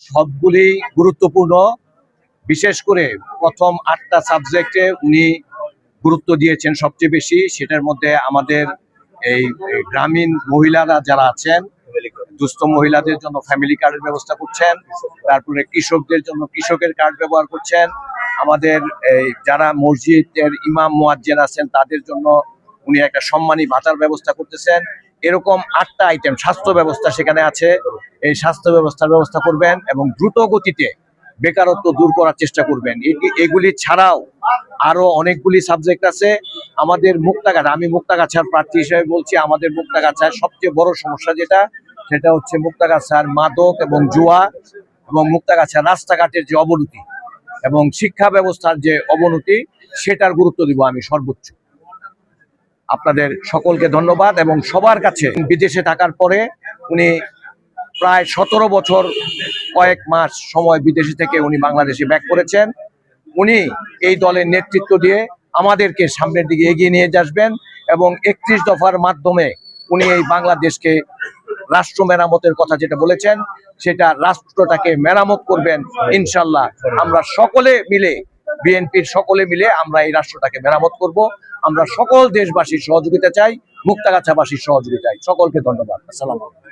সবগুলি গুরুত্বপূর্ণ। বিশেষ করে প্রথম 8টা সাবজেক্টে উনি গুরুত্ব দিয়েছেন সবচেয়ে বেশি। সেটার মধ্যে আমাদের এই গ্রামীণ মহিলারা যারা আছেন, দুস্থ মহিলাদের জন্য ফ্যামিলি কার্ডের ব্যবস্থা করছেন, তারপরে কৃষকদের জন্য কৃষকের কার্ড ব্যবহার করছেন, আমাদের এই যারা মসজিদের ইমাম মুয়াজ্জিন আছেন তাদের জন্য উনি একটা সম্মানী ভাতার ব্যবস্থা করতেছেন। এরকম 8টা আইটেম স্বাস্থ্য ব্যবস্থা সেখানে আছে। এই স্বাস্থ্য ব্যবস্থা করবেন এবং দ্রুত গতিতে বেকারত্ব দূর করার চেষ্টা করবেন। এগুলি ছাড়াও আরো অনেকগুলি সাবজেক্ট আছে। আমাদের মুক্তাগাছা, আমি মুক্তাগাছার প্রার্থী হিসেবে বলছি, আমাদের মুক্তাগাছার সবচেয়ে বড় সমস্যা সেটা হচ্ছে মুক্তাগাছার মাদক এবং জুয়া, এবং মুক্তাগাছার রাস্তাঘাটের যে অবনতি এবং শিক্ষা ব্যবস্থার যে অবনতি, সেটার গুরুত্ব দিব আমি সর্বোচ্চ। আপনাদের সকলকে ধন্যবাদ। এবং সবার কাছে, বিদেশে থাকার পরে উনি প্রায় 17 বছর কয়েক মাস সময় বিদেশে থেকে উনি বাংলাদেশে ব্যাক করেছেন। উনি এই দলের নেতৃত্ব দিয়ে আমাদেরকে সামনের দিকে এগিয়ে নিয়ে আসবেন এবং 31 দফার মাধ্যমে উনি এই বাংলাদেশকে রাষ্ট্র মেরামতের কথা যেটা বলেছেন, সেটা রাষ্ট্রটাকে মেরামত করবেন ইনশাল্লাহ। আমরা সকলে মিলে, বিএনপির সকলে মিলে আমরা এই রাষ্ট্রটাকে মেরামত করব। আমরা সকল দেশবাসীর সহযোগিতা চাই, মুক্তাগাছাবাসীর সহযোগিতা চাই। সকলকে ধন্যবাদ। আসসালামু আলাইকুম।